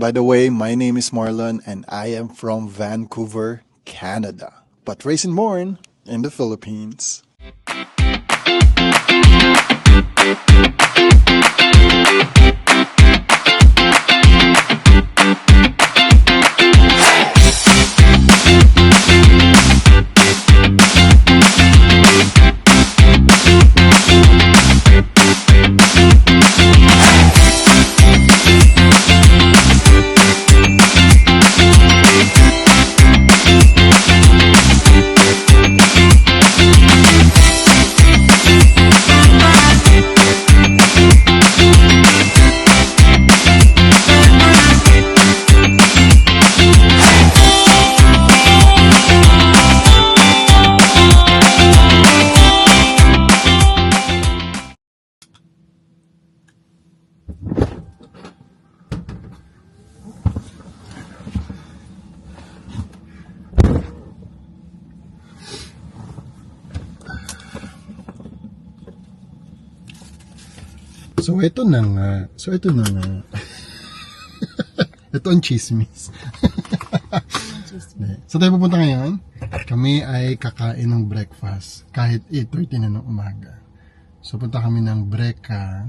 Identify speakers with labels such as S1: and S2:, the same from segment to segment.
S1: By the way, my name is Marlon and I am from Vancouver, Canada, but raised and born in the Philippines. So ito na nga. Ito ang chismis. So tayo pupunta ngayon. Kami ay kakain ng breakfast. Kahit 8:30 na ng umaga. So punta kami ng Breka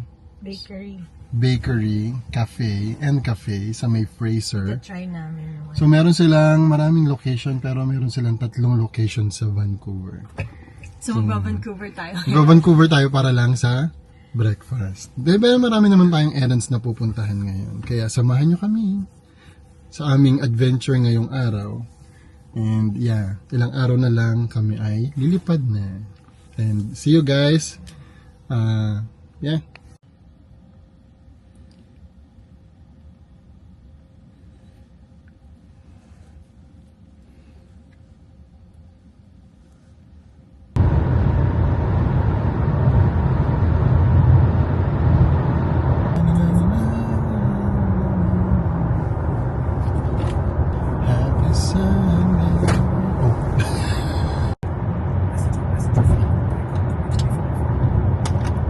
S1: Bakery, Cafe sa may Fraser.
S2: Try namin.
S1: So meron silang maraming location pero meron silang 3 location sa Vancouver.
S2: So mag-Vancouver tayo.
S1: Vancouver tayo para lang sa breakfast. Diba marami naman tayong errands na pupuntahan ngayon. Kaya samahan nyo kami sa aming adventure ngayong araw. And yeah, ilang araw na lang kami ay lilipad na. And see you guys. Yeah.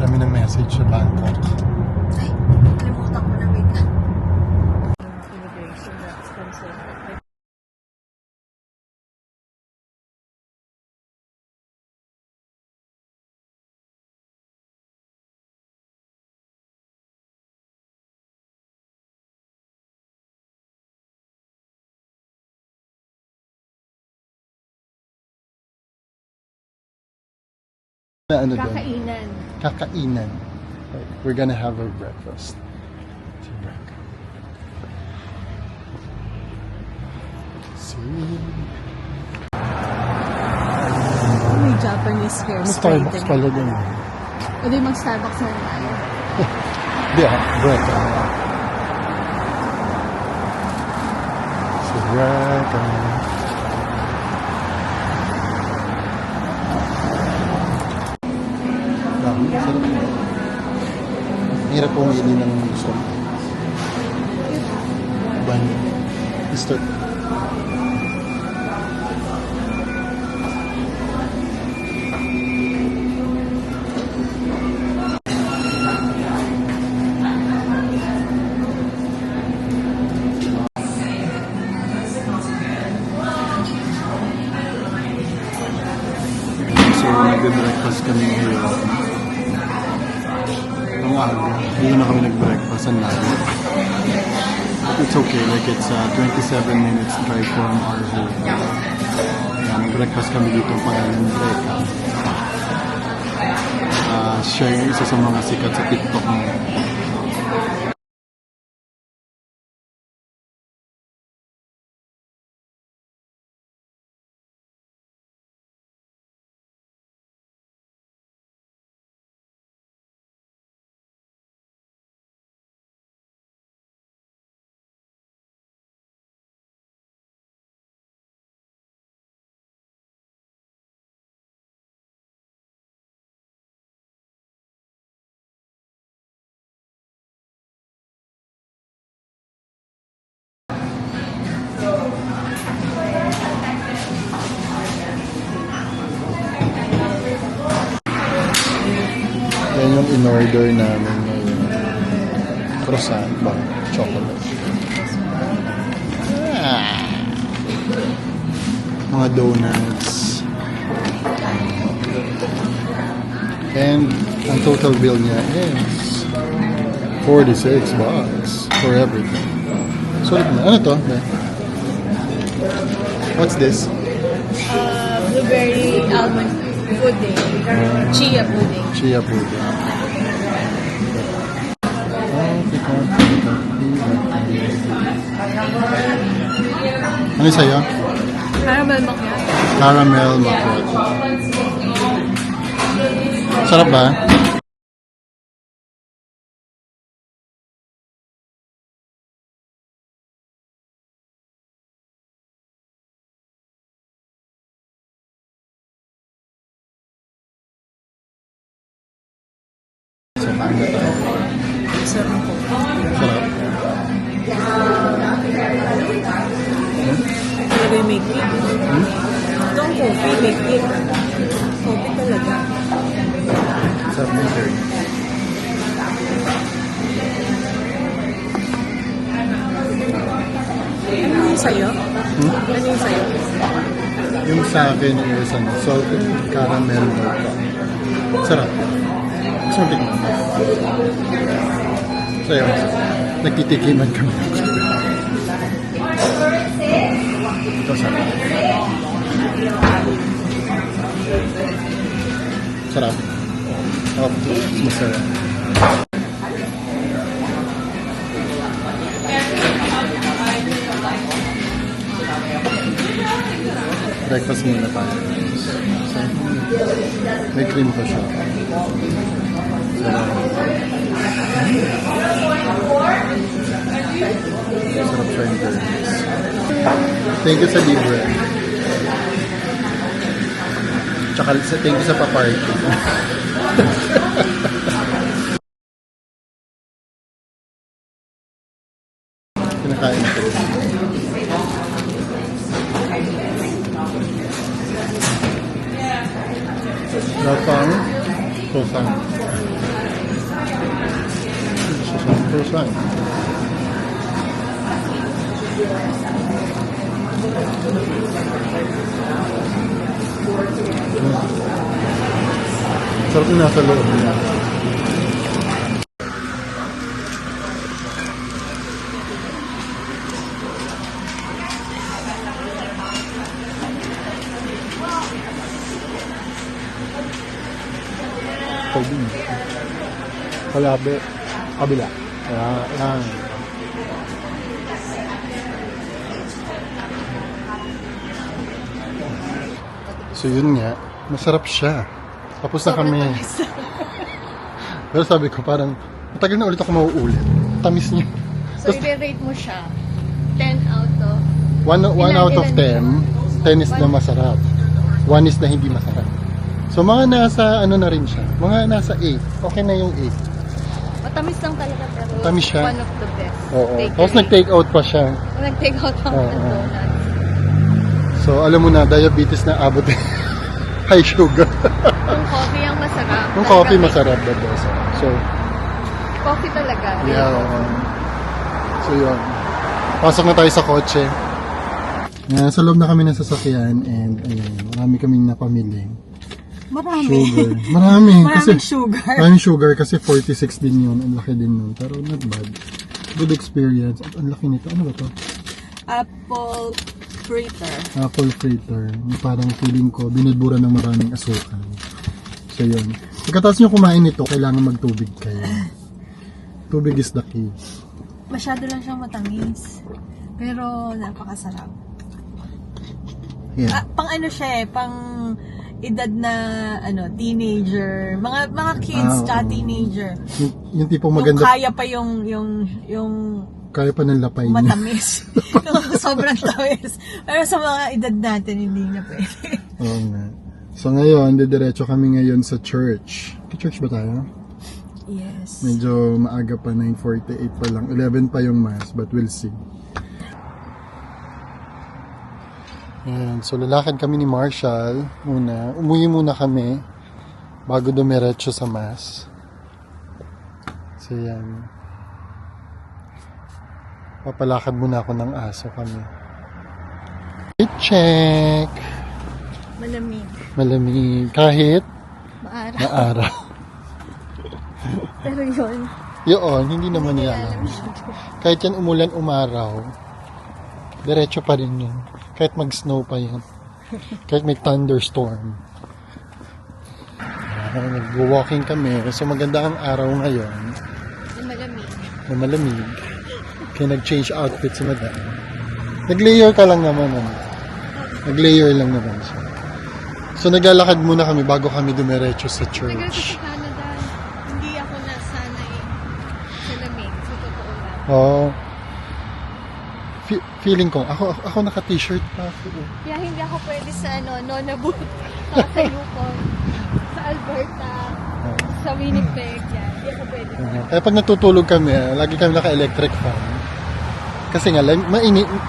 S1: Dami ng message sa Bangkok.
S2: Ay, kalimutan ko na wait lang. Immigration na expensive.
S1: Ano
S2: Kakainan.
S1: Kakainan. We're gonna have our breakfast.
S2: May Japanese hair
S1: Starbucks pala din.
S2: O di mag-Starbucks na tayo.
S1: Di Breka. Breka. Sarap. Hirap pumili ng gusto mo. Banyo. Start. So, nag-breakfast kami ngayon. Ang aga. Hindi na kami nag-breakfast. Ang layo. But it's okay. Like, it's 27 minutes drive from our home. Nag-breakfast kami dito para ng Breka. Siya yung isa sa mga sikat sa TikTok mo. Yan yung in-order namin ngayon. Croissant ba? Chocolate. Mga donuts. And ang total bill niya is $46 for everything. So, ano to? What's this?
S2: Blueberry almond pudding. Chia pudding.
S1: Chia pudding. Ano sa'yo?
S2: Caramel macchiato.
S1: Caramel macchiato. Sarap ba? Sa panga tayo.
S2: Sarap po.
S1: Sarap.
S2: Talaga yung make it. Itong coffee, make it. Coffee talaga.
S1: Sarap na sir.
S2: Ano yung sa'yo? Ano yung sa'yo?
S1: Yung sa akin is salted caramel mocha. Sarap. Gusto mo tikman? Sa'yo. Nagtitikiman kami. Ito sarap. Sarap. Oh, masarap. Breakfast muna tayo. So, may cream pa siya. Sarap. Sarap siya yung burgers. Thank you sa libre. Tsaka thank you sa paparty. Kinakain ko. Lapang croissant. Croissant. Sarap yung nasa loob niya. Pwede. Kalabi. Kabila. Yan. So yun nga, masarap siya. Tapos na kami. Pero sabi ko parang, matagal na ulit ako mauulit. Tamis niya.
S2: So, i-rate mo siya. 10 out of...
S1: 1 out of 10, 10 is na masarap. 1 is na hindi masarap. So mga nasa ano na rin siya. Mga nasa 8. Okay na yung 8.
S2: Matamis lang talaga pero
S1: Matamis siya.
S2: one of the best.
S1: Oo. Tapos nag-take out pa siya.
S2: Nag-take out ng
S1: Oo.
S2: donuts.
S1: So alam mo na, diabetes na abot. High sugar.
S2: Yung coffee ang masarap.
S1: Yung coffee masarap the best. So,
S2: Coffee talaga.
S1: yeah. So yun. Pasok na tayo sa kotse. Sa loob na kami ng sasakyan and ayun, marami kaming napamili.
S2: Marami.
S1: Sugar. Marami.
S2: Maraming sugar.
S1: Maraming sugar kasi 46 din yun. Ang laki din nun. Pero not bad. Good experience. At ang laki nito. Ano ba to?
S2: Apple fritter.
S1: Apple fritter. Yung parang feeling ko, binudbura ng maraming asukal. So yun. Pagkatapos nyo kumain nito, kailangan magtubig kayo. Tubig is the key.
S2: Masyado lang siyang matamis. Pero napakasarap.
S1: Yeah.
S2: Pang ano siya eh, pang edad na ano, teenager. Mga kids tsaka teenager.
S1: Yung tipong
S2: Yung
S1: maganda.
S2: kaya pa yung
S1: Kaya pa ng lapay niya.
S2: matamis. Sobrang tamis. Pero sa mga edad natin, hindi na pwede.
S1: Oo nga. So ngayon, didiretso kami ngayon sa church. Church ba tayo?
S2: Yes.
S1: Medyo maaga pa, 9:48 pa lang. 11 pa yung mass, but we'll see. Ayan, so lalakad kami ni Marshall muna. Umuwi muna kami bago dumiretso sa mass. So yan. Papalakad muna ako ng aso kami. Check.
S2: Malamig.
S1: Malamig. Kahit
S2: Maaraw.
S1: maaraw.
S2: Pero yun.
S1: Yun, hindi naman
S2: Hindi
S1: yan.
S2: alam siya.
S1: Kahit yan umulan, umaraw, diretso pa rin yun. Kahit mag-snow pa yan. Kahit may thunderstorm. Nag-walking kami. So maganda ang araw ngayon.
S2: Malamig.
S1: Na malamig. Kaya nag-change outfit si madam. Nag-layer ka lang naman. Ano? Nag-layer lang naman siya. So naglalakad muna kami bago kami dumiretso sa
S2: Tagal ko
S1: church.
S2: sa Canada, hindi ako nasanay sa lamig. Sa totoo lang.
S1: Oh. Feeling ko, ako naka-t-shirt pa ako.
S2: Kaya hindi ako pwede sa Nunavut, sa Yukon, sa Alberta, sa Winnipeg. Yan. Hindi ako pwede.
S1: Kaya pag natutulog kami, lagi kami naka-electric fan. Kasi nga,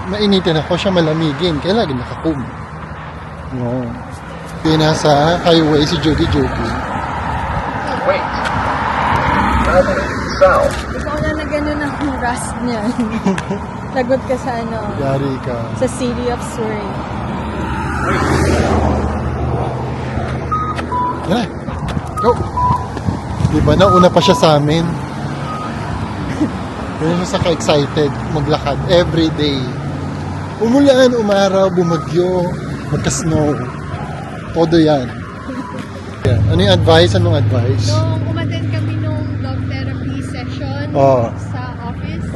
S1: mainitin ako, siya malamigin. Kaya lagi naka-kum. No. Kaya nasa highway si Judy.
S3: Wait. South.
S2: Ikaw na gano'n ang rust niyan. Lagot ka sa
S1: Yari ka.
S2: sa City of Surrey.
S1: Yan na. Go! Diba, nauna pa siya sa amin. Ganyan siya sa excited maglakad every day. Umulan, umaraw, bumagyo, magka-snow. Todo yan. Yan. Ano yung advice? Anong advice?
S2: Nung umattend kami nung dog therapy session
S1: Oo.
S2: sa office,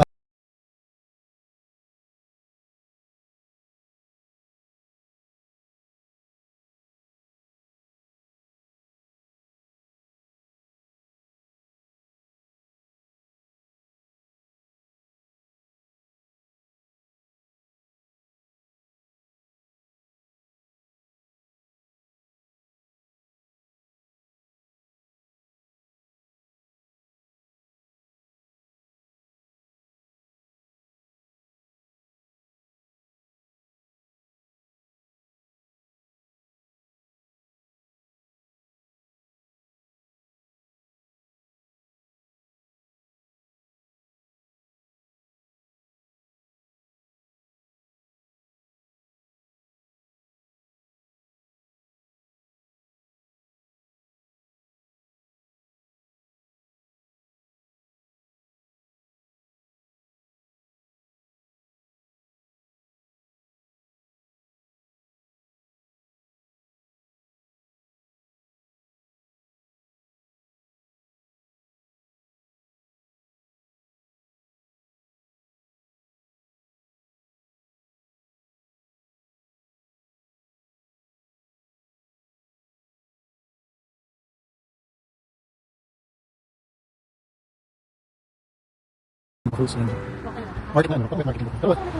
S1: Market na ano? Market na.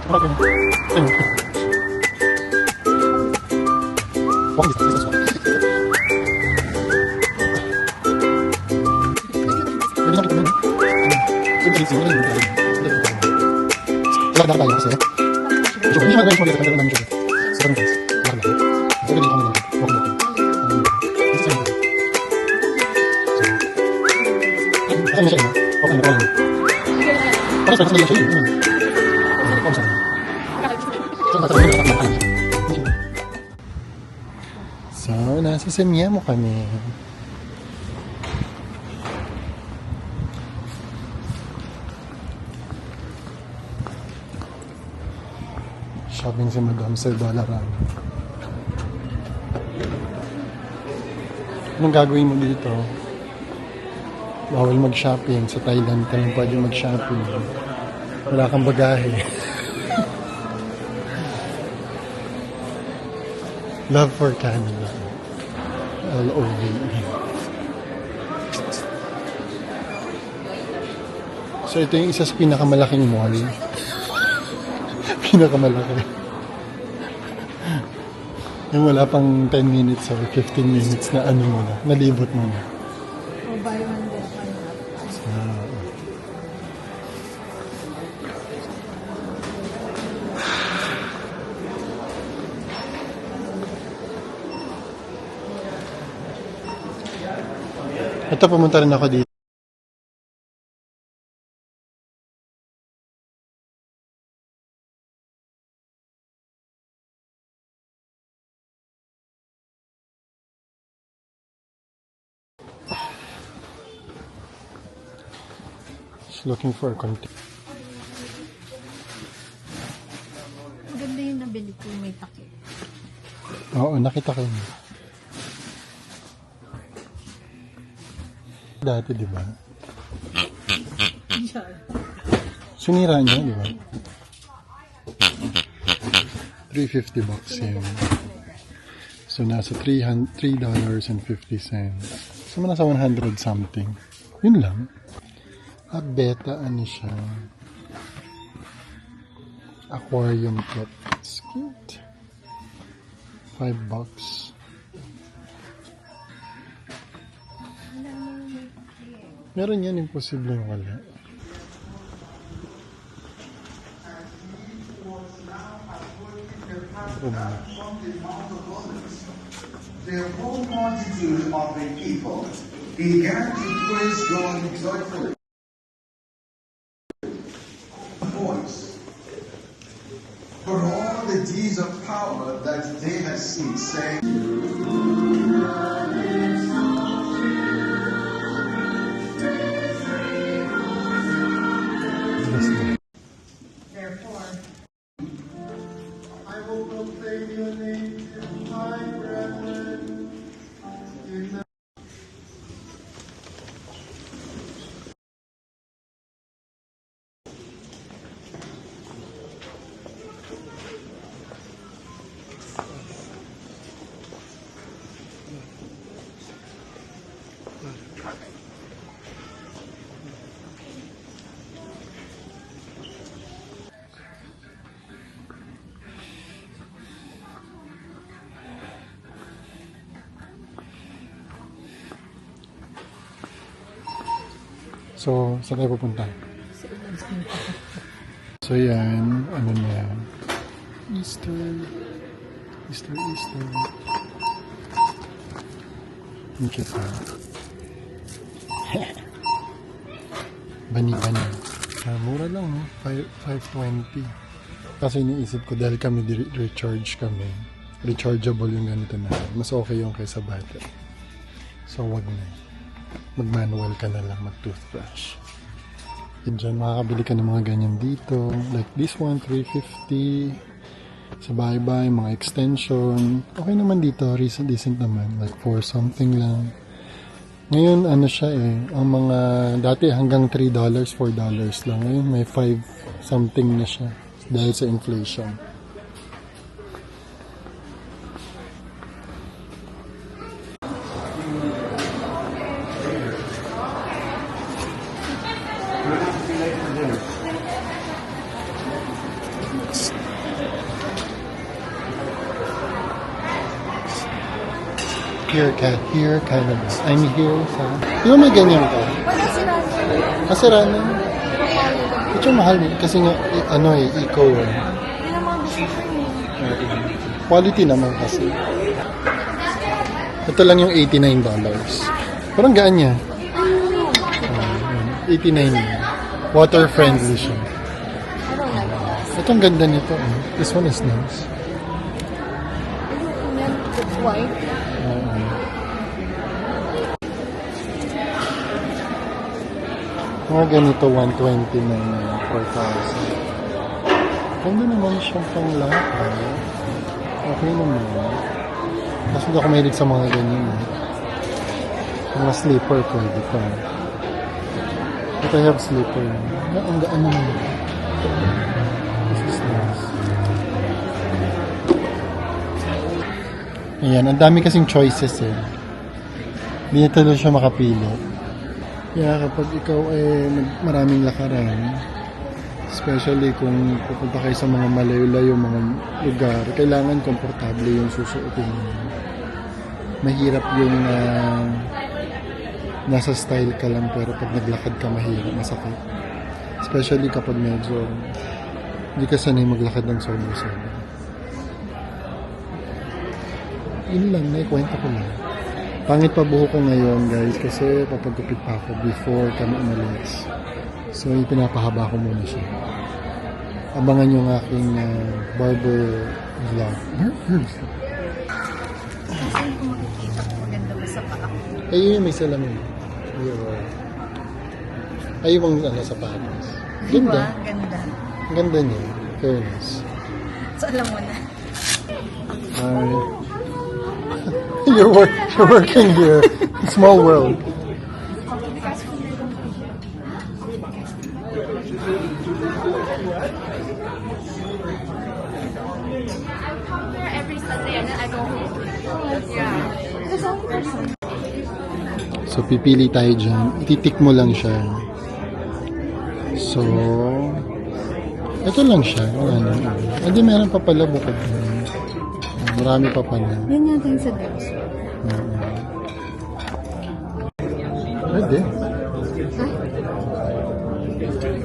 S1: Market na. Walking distance, this is one. Pwede na kita muna. Pwede na kita muna. Lakad tayo kasi. Joke, hindi siya mag-range mag-range namin joke. Sa parang guys. Lakad lang. So, pwede kami lang. Walking. This is one. Akan na siya, no? Okay na, okay na. Parang sa siya yun. So, nasa Semiemo kami. Shopping si Madam sa Dolaran. Anong gagawin mo dito? Bawal mag-shopping. Sa Thailand ka lang pwede mag-shopping. Wala kang bagahe. Love for Canada. LOVE. So ito yung isa sa pinakamalaking mall. Pinakamalaki. Yung wala pang 10 minutes or 15 minutes na ano mo na. Nalibot mo na.
S2: o buy one get one half.
S1: Ito, pumunta rin ako dito. Just looking for a container.
S2: Maganda yung nabili ko may takip.
S1: Oo, nakita ko yun. Dati, di ba? Sinira niya, di ba? $350 yun. So, nasa $3.50. So, nasa 100 something. Yun lang. At beta, ano siya? Aquarium pet. It's cute. $5. Meron yan, imposibleng wala.
S4: The whole multitude of the people began to praise God joyfully. Voice for all the deeds of power that they had seen, saying,
S1: I will proclaim your name to my brethren. So, saan tayo pupunta? So, yan. Ano na? Easter. Thank you pa. Bani. Mura lang, no? 520. Kasi iniisip ko, dahil kami recharge kami. Rechargeable yung ganito na. Mas okay yung kaysa battery. So, wag na. Mag-manual ka na lang, mag-toothbrush. And dyan, makakabili ka ng mga ganyan dito. Like this one, $350. Sa bye-bye, mga extension. Okay naman dito, decent naman. Like $4 something lang. Ngayon, ano siya eh. Ang mga, dati hanggang $3, $4 lang. Ngayon, may 5 something na siya. Dahil sa inflation. Here, Canada. I'm here sa... Di ba may ganyan ka?
S2: Wala sila.
S1: Masira na. Ito mahal eh. Kasi nga, eco eh.
S2: Hindi na mga business yun.
S1: Quality naman kasi. Ito lang yung $89. Parang gaan niya. 89 yun. Water friendly siya.
S2: I don't like it.
S1: Ito ang ganda nito. This one is nice.
S2: It's white.
S1: Mga ganito, 120 na 4,000. Ganda naman siyang panglakad. Okay naman. Kasi hindi ako mahilig sa mga ganyan. Mga slipper pwede pa. But I have slipper. Ang gaan naman. This is nice. Ayan, ang dami kasing choices eh. Hindi na talaga siya makapili. Kaya kapag ikaw ay maraming lakaran, especially kung pupunta kayo sa mga malayo-layo mga lugar, kailangan komportable yung susuotin mo. Mahirap yung nasa style ka lang pero pag naglakad ka mahirap, masakit. Especially kapag medyo hindi ka sanay maglakad ng sobra-sobra. Yun lang, naikwento ko lang. Pangit pa buho ko ngayon guys kasi papagupit pa ako before kami umalis. So pinapahaba ko muna siya. Abangan yung aking barber vlog.
S2: Saan ko makikita kung maganda ba sa paa?
S1: Ayun, may salamin. Ayun. Ay, yung ano, sapatos.
S2: Diba?
S1: Ganda.
S2: Ganda.
S1: Ang ganda niya. Fairness.
S2: So, alam mo na.
S1: You're working here. Small world.
S2: Every Sunday and then I go home. Yeah.
S1: So, pipili tayo dyan. Ititik mo lang siya. So, ito lang siya. Ano. Hindi, meron pa pala bukod. Marami pa pala.
S2: Yan yata yung sa girls.
S1: Pwede.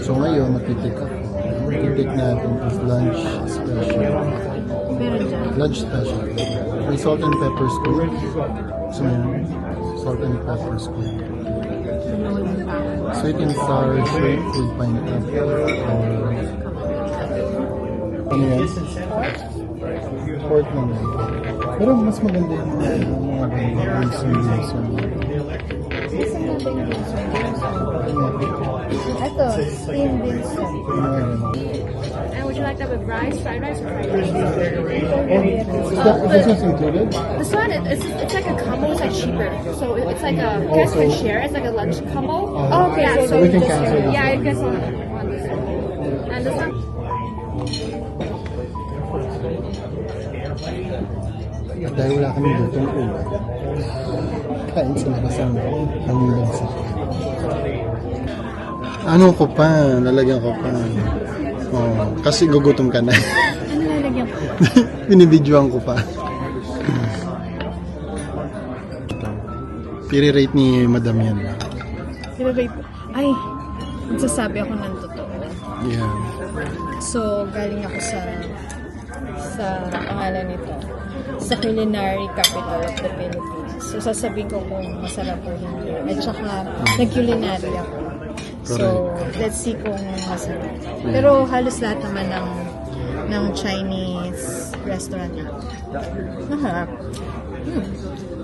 S1: So, ngayon, matitik ako. Matitik natin is lunch special.
S2: Pero dyan.
S1: Lunch special. May salt and pepper squid. So, salt and pepper squid. Sweet and sour shrimp with pineapple or ano yan? Pork naman. Pero mas maganda yung mga wilson.
S2: Ito, steamed beans soup. And would you like that with rice, fried rice, or fried rice?
S1: This was included?
S2: This one, it's like a combo. It's like cheaper. So it's like a, you guys can share. It's like a lunch combo.
S1: Oh, okay.
S2: Yeah,
S1: So we can cancel this
S2: yeah,
S1: one.
S2: you guys want this one. And this one?
S1: At dahil wala kami lutong ulo, kain sa labas ang bansa. Ano ko pa? Lalagyan ko pa. Oh, kasi gugutom ka na.
S2: Ano lalagyan ko?
S1: Binibidyoan ko pa. Piri-rate ni Madam yan.
S2: Diba, babe? Ay, magsasabi ako ng totoo.
S1: Yeah.
S2: So, galing ako sa pangalan nito, sa culinary capital of the Philippines. So, sasabihin ko kung masarap or hindi. At saka, nag-culinary ako. So, let's see kung masarap. Pero halos lahat naman ng Chinese restaurant na. Masarap.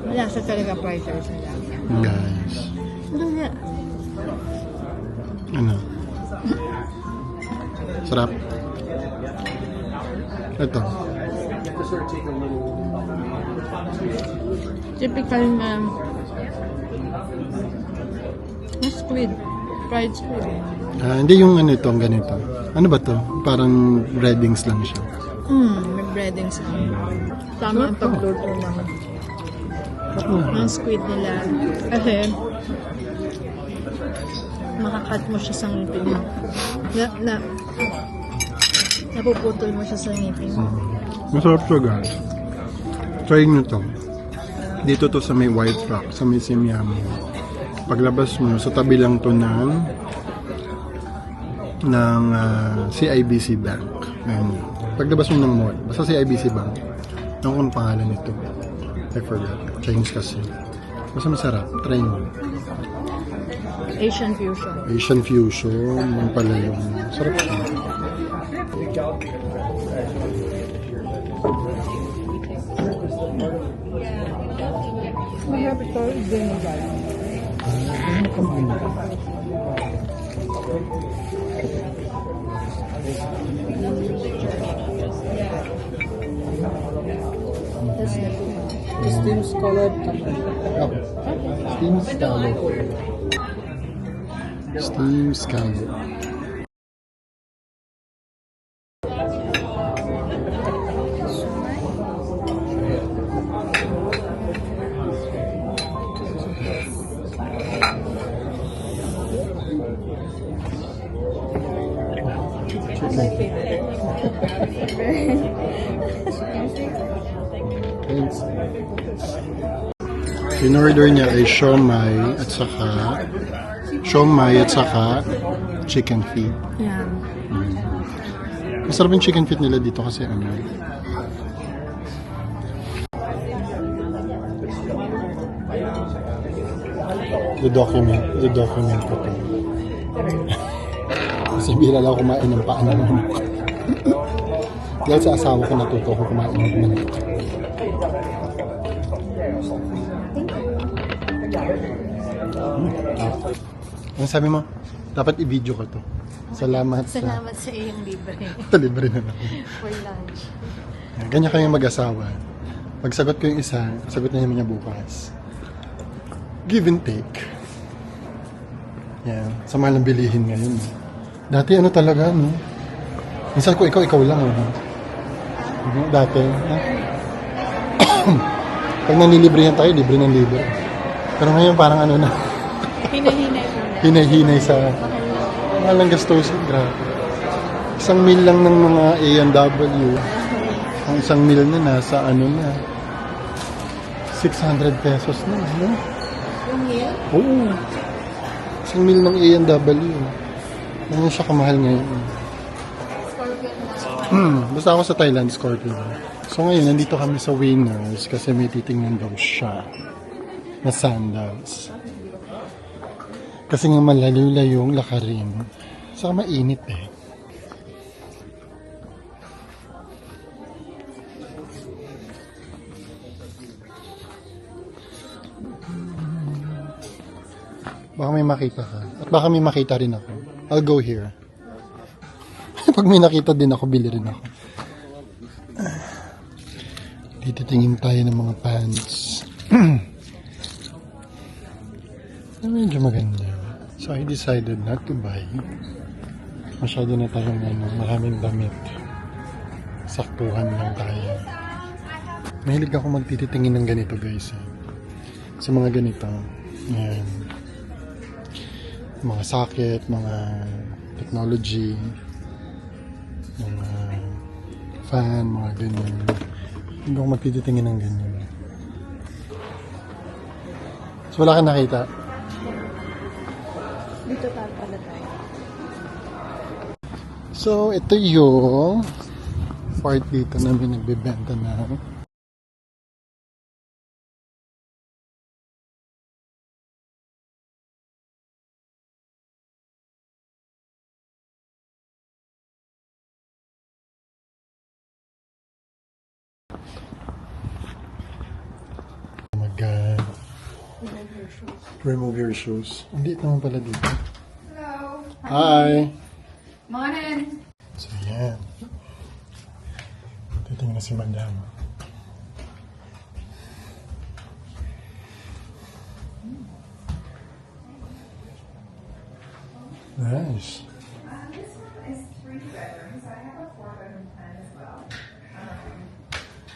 S2: Malasa talaga fried rice nila.
S1: Guys.
S2: Ano nga?
S1: Ano? Sarap. Ito.
S2: Typical na squid. Fried squid.
S1: Hindi yung ano ito, ganito. Ano ba to? Parang breadings lang siya.
S2: May breadings lang. Tama ang pagluto ng squid nila. Kasi, makakat mo siya sa ngipin mo. Napuputol mo siya sa ngipin mo.
S1: Masarap siya, guys. Try nyo to. Dito to sa may White Rock, sa may Simiami. Paglabas mo, sa tabi lang to ng CIBC Bank. Ayan. Paglabas mo ng mall, basta CIBC Bank. Ano kung pangalan nito? I forgot. Chinese kasi. Basta masarap. Try mo.
S2: Asian fusion.
S1: Asian fusion. Yung pala yung sarap siya.
S2: Mahirap ito, vinegar. That's the steam scallop.
S1: Steam scallop. Steam scallop. In-order niya ay siomai at saka chicken feet.
S2: Yeah.
S1: Masarap yung chicken feet nila dito kasi ano. The document ko to. Kasi bira lang kumain ng paa ng manok. Dahil sa asawa ko natuto ko kumain ng manok. Ano sabi mo? Dapat i-video ko to. Salamat
S2: Salamat sa iyong libre.
S1: sa libre na lang.
S2: For lunch.
S1: Ganyan kayong mag-asawa. Pag sagot ko yung isa, sagot na naman niya bukas. Give and take. Yan. Sa mahal ng bilihin ngayon. Dati ano talaga, no? Minsan ko ikaw lang. Dati. Pag nanilibrihan tayo, libre ng libre. Pero ngayon parang ano na.
S2: Hinahinay mo na.
S1: Hinay-hinay sa mahal ng gastusin. Grabe. 1 meal lang ng mga A&W. Ang 1 meal na nasa ano na. 600 pesos na. No?
S2: Yung meal?
S1: Oo. 1 meal ng A&W. Ano siya kamahal ngayon.
S2: Scorpion na.
S1: Basta ako sa Thailand, Scorpio. So ngayon, nandito kami sa Winners kasi may titingnan daw siya na sandals. Kasi nga malayo-layo yung lakarin. Saka mainit eh. Baka may makita ka. At baka may makita rin ako. I'll go here. Pag may nakita din ako, bili rin ako. Titingin tayo ng mga pants. Na medyo maganda. So I decided not to buy. Masyado na tayong maraming damit. Saktuhan lang tayo. Mahilig ako magtititingin ng ganito guys. Sa mga ganito. Ayan. Mga socket, mga technology, mga fan, mga ganyan. Hindi ako magtititingin ng ganyan. So wala kang nakita?
S2: Dito tayo pala tayo.
S1: So ito yung part dito namin nagbebenta na remove your shoes. Hindi naman pala dito.
S5: Hello.
S1: Hi!
S5: Morning.
S1: So yan. Titingnan na si Madam. Nice.
S5: This one is 3 bedrooms. I have a 4-bedroom plan as well.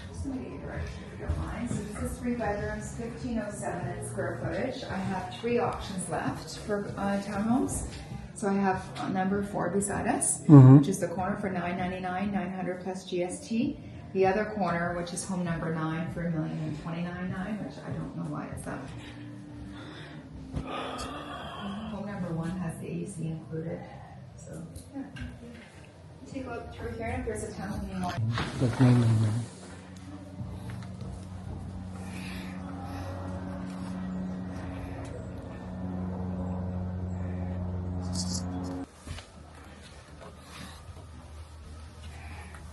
S5: Just going to get your direction if you don't mind. So this is 3 bedrooms, 1507 in square footage. I have 3 options left for townhomes. So I have number 4 beside us, which is the corner for $999, $900 plus GST. The other corner, which is home number 9 for $1,029,900, which I don't know why it's up. Home number 1 has the AC included. So yeah. Take a look through here, and if there's a townhome you want.
S1: That's 999.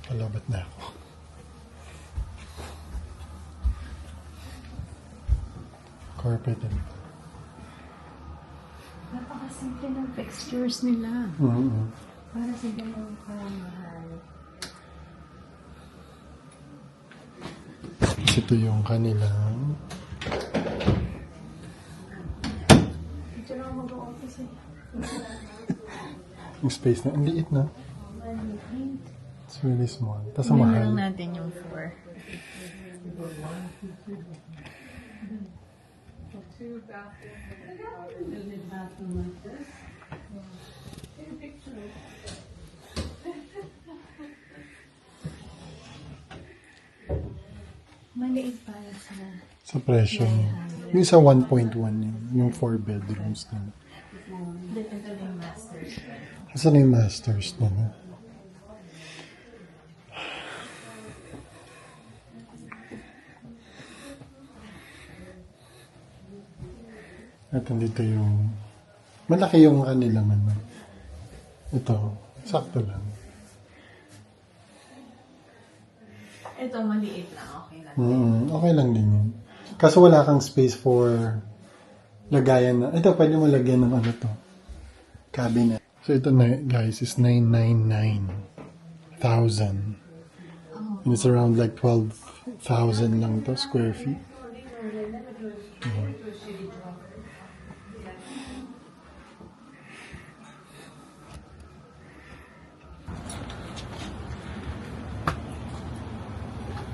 S1: Palabat na ako. Carpeted.
S2: Napakasimple ng textures nila. Para sa ganun kamahal.
S1: Ito yung kanilang
S2: Ito lang mag-o-office eh.
S1: yung space na. Ang liit na. It's really small. Tapos ang
S2: Kunin
S1: mahal.
S2: lang natin yung 4. Maliit para sa...
S1: Sa presyo niya. Yung isa 1.1 yun. Yung 4 bedrooms na.
S2: Ito na yung masters.
S1: Kasi na yung masters na. No? At nandito yung malaki yung kanilang ano. Ito, sakto lang.
S2: Ito maliit lang, okay lang.
S1: Okay lang din yun. Kaso wala kang space for lagayan na. Ito, pwede mo lagyan ng ano to. cabinet. So ito na guys is 999,000. And it's around like 12,000 lang to square feet.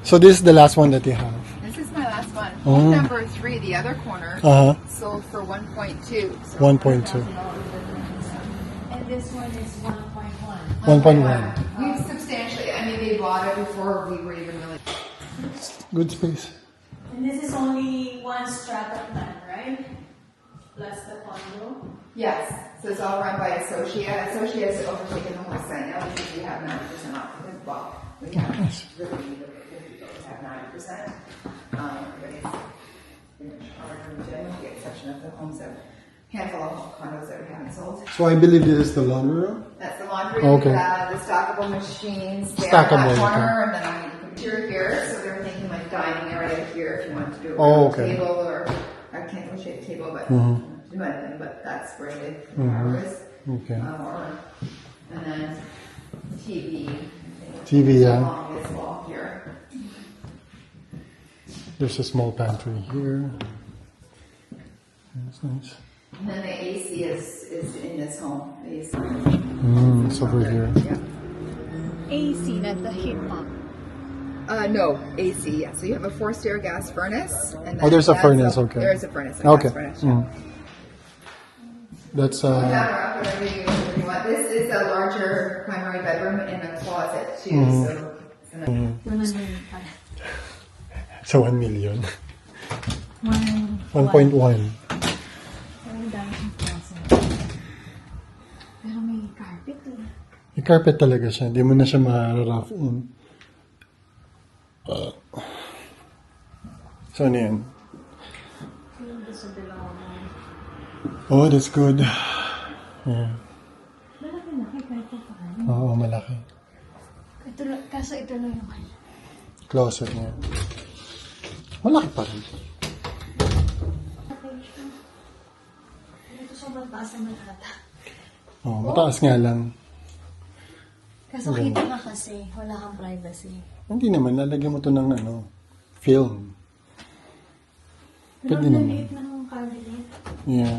S1: So this is the last one that you have.
S5: This is my last one.
S1: Oh.
S5: Home number 3, the other corner,
S1: Uh-huh.
S5: sold for 1.2. So
S1: 1.2.
S2: And this one is 1.1.
S1: 1.1.
S5: We've substantially, I mean, they bought it before we were even really.
S1: Good space.
S2: And this is only one strata plan, right? Plus the condo.
S5: Yes, so it's all run by Associate. Associate has overtaken the whole site now because we have 90% off. Well, we have really have 90%. Everybody's pretty much covered in general, with the exception of the homes that handful of condos that we haven't sold.
S1: So I believe this is the laundry room.
S5: That's the laundry,
S1: Okay.
S5: the stackable machines there
S1: Stackable,
S5: in that corner,
S1: okay.
S5: and then I mean, computer here. So they were thinking like dining area here if you wanted to do a
S1: Oh, okay.
S5: table or I can't really shade a table, but do anything. But that's where the power is.
S1: Okay.
S5: And then TV.
S1: TV, yeah.
S5: Along this wall here.
S1: There's a small pantry here. That's nice.
S5: And then the AC is in this home. The AC.
S1: It's over here.
S5: Yeah.
S2: AC, not the heat pump.
S5: No, AC, yeah. So you have a forced air gas furnace. And
S1: Oh, there's a
S5: that's
S1: furnace, okay.
S5: There is a furnace, a
S1: Okay.
S5: gas furnace. Yeah.
S1: That's
S5: Yeah, whatever you want. This is a larger primary bedroom and a closet too, so it's gonna
S1: so 1 million. 1.1.
S2: Ang daming closet. Pero may carpet eh.
S1: May carpet talaga siya. Hindi mo na siya ma-rough in. So ano yan?
S2: Yung sa dalawa mo.
S1: Oh, that's good. Yeah.
S2: Malaki na kay kahit pa paano.
S1: Oo, malaki.
S2: Kaso ito lang yung kanya.
S1: Closet niya. Malaki pa rin.
S2: Okay siya. Ito siya mataas naman ata.
S1: Oh, mataas nga lang.
S2: Kaso kita ka kasi, wala kang privacy.
S1: Hindi naman, lalagyan mo to ng film.
S2: Pero
S1: Pwede
S2: ang
S1: naman.
S2: laliit na ng cabinet.
S1: Yeah.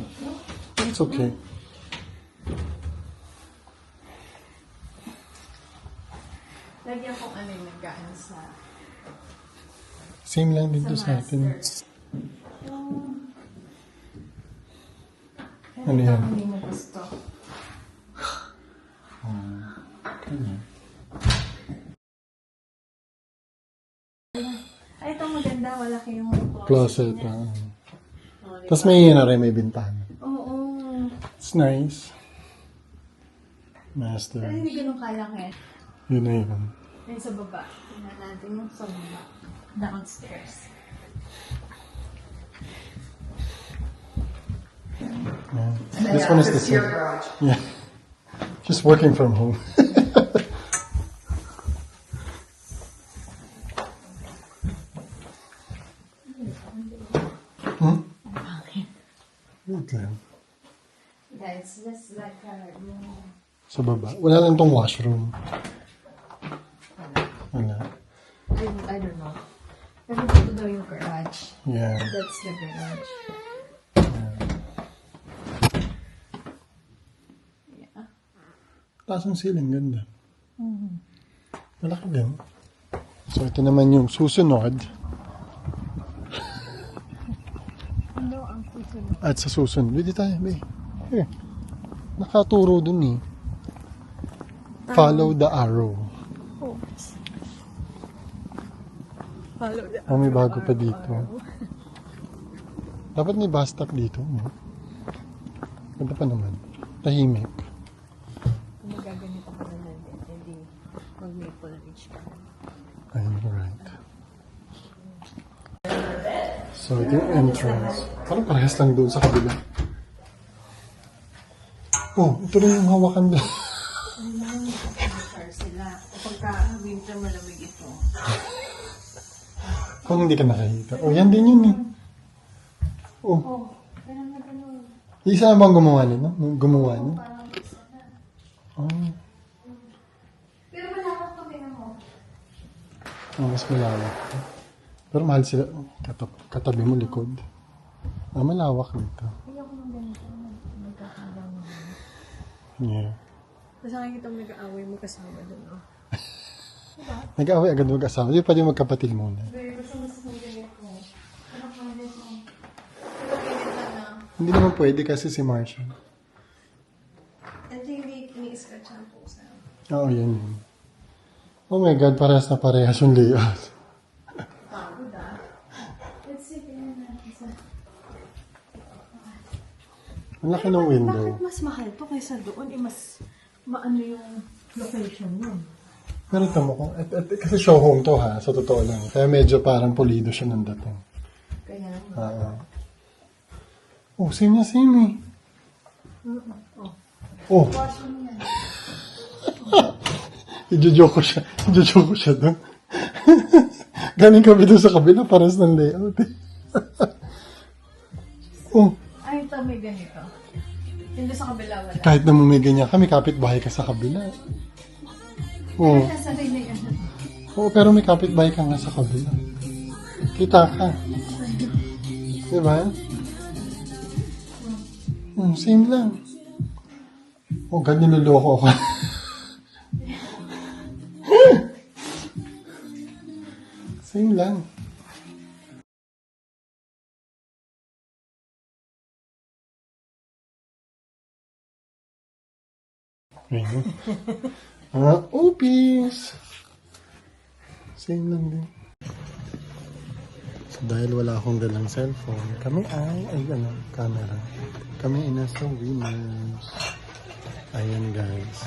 S1: It's okay.
S2: Lagyan kong ano yung nagkaan sa
S1: Same lang dito sa atin. Ano yan?
S2: Hindi mo gusto. Ay, ito maganda. Wala kayong
S1: Closet.
S2: niya.
S1: Tapos may may bintana.
S2: Oo.
S1: It's nice.
S2: Pero
S1: Master.
S2: hindi ganun kaya kaya.
S1: Yun na yun.
S2: Yung sa baba. Tingnan natin yung sa baba. Downstairs.
S1: Yeah.
S5: And then
S1: This one is the
S5: it's your
S1: same.
S5: garage.
S1: Yeah. Just working from home. Okay.
S2: Yeah, it's just like yung...
S1: Sa baba. Wala lang tong washroom. Wala.
S2: I don't know. Pero dito daw yung garage.
S1: Yeah.
S2: That's the garage. Yeah.
S1: Taas ang ceiling. Ganda. Malaki din. So, ito naman yung susunod.
S2: Ano ang susunod?
S1: At sa susunod. Pwede tayo, be. Here. Nakaturo dun eh. Follow the arrow.
S2: Follow the
S1: Oh, may bago pa dito. Dapat may bus stop dito. No? Ganda pa naman. Tahimik.
S2: Kung magaganito ka na natin, hindi mag-maple ridge ka.
S1: Ayun, right. So, ito yung entrance. Parang parehas lang doon sa kabila. Oh, ito rin yung hawakan doon.
S2: Sila. Pagka winter malamig ito.
S1: Kung hindi ka nakakita. Oh, yan din yun eh. Oh,
S2: Pero na ganun.
S1: isa na bang gumawa nito? Gumawa niyo?
S2: Parang
S1: Oh,
S5: Pero malawak to, tingnan mo.
S1: mas malawak. Pero mahal sila. Katabi mo likod. Malawak dito.
S2: Ayoko ng ganito. Magkakabang.
S1: Yeah.
S2: Tapos nakikita mo nag-aaway mo kasama doon, oh.
S1: Nag-away agad mag-asawa. Hindi pwede magkapatid muna.
S2: Pero gusto mo sa ganito. Ano pa ganito? Pero ganito na.
S1: Hindi naman pwede kasi si Marcia.
S2: Ito hindi ini-scratch ang pusa.
S1: Oo, yan yun. Oh my God, parehas na parehas yung layout.
S2: Pagod ah. Let's see, tingnan natin sa...
S1: Ang laki ng window.
S2: Bakit mas mahal to kaysa doon? Mas maano yung location yun?
S1: Pero ito mo kung, kasi show home to ha, sa totoo lang. Kaya medyo parang pulido siya ng dating.
S2: Kaya,
S1: Oh, same na same eh. Oh. Ijo-joke ko siya doon. Galing kami doon sa kabila, paras ng layout eh. Oh,
S2: ay, ito may ganito. Hindi sa kabila wala.
S1: kahit naman may ganyan kami, kapitbahay ka sa kabila. Oh.
S2: Nasabay na yan.
S1: Oo, pero may kapitbahay ka nga sa kabila. Kita ka. Diba? Same lang. Oh, ganyan niloloko ako. Same lang. Ayun. Upis! Same lang din. So, dahil wala akong dalang cellphone, kami camera. Kami ay nasa Winners. Ayan guys.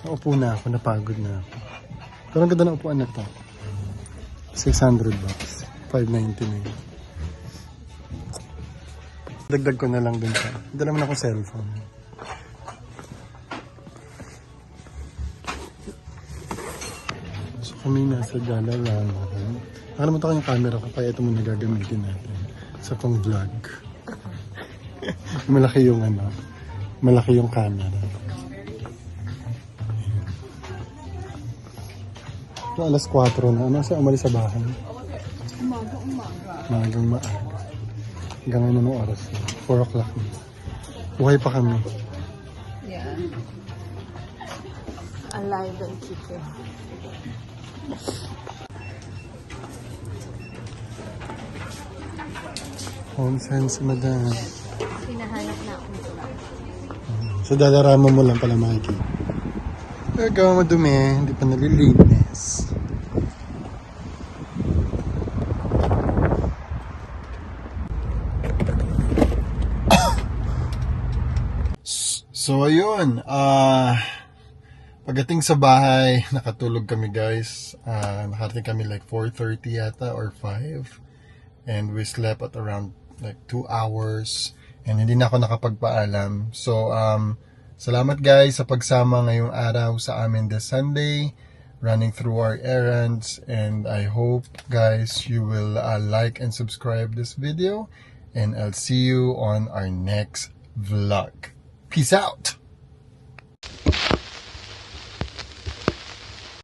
S1: Naupo na ako, napagod na ako. Pero ang ganda na upuan na to. $600. $599. Dagdag ko na lang dun sa. Hindi naman ako cellphone. So kami nasa Galarama. Nakalimutan ko yung camera ko, kaya ito muna gagamitin natin sa pang vlog. Malaki yung malaki yung camera. So, alas 4 na. Ano sa umalis sa bahay? Maagang maaga. Hanggang anong oras na? 4 o'clock na. Buhay pa kami.
S2: Yeah. Alive and kicking.
S1: Home sense, madam.
S2: Hinahanap na ako nito.
S1: So, dadarama mo lang pala makikita. Pero gawa madumi, hindi pa nalilinis. So, ayun. Pagdating sa bahay, nakatulog kami guys. Nakarating kami like 4:30 yata or 5. And we slept at around like 2 hours. And hindi na ako nakapagpaalam. So, salamat guys sa pagsama ngayong araw sa amin this Sunday. Running through our errands. And I hope guys you will like and subscribe this video. And I'll see you on our next vlog. Peace out!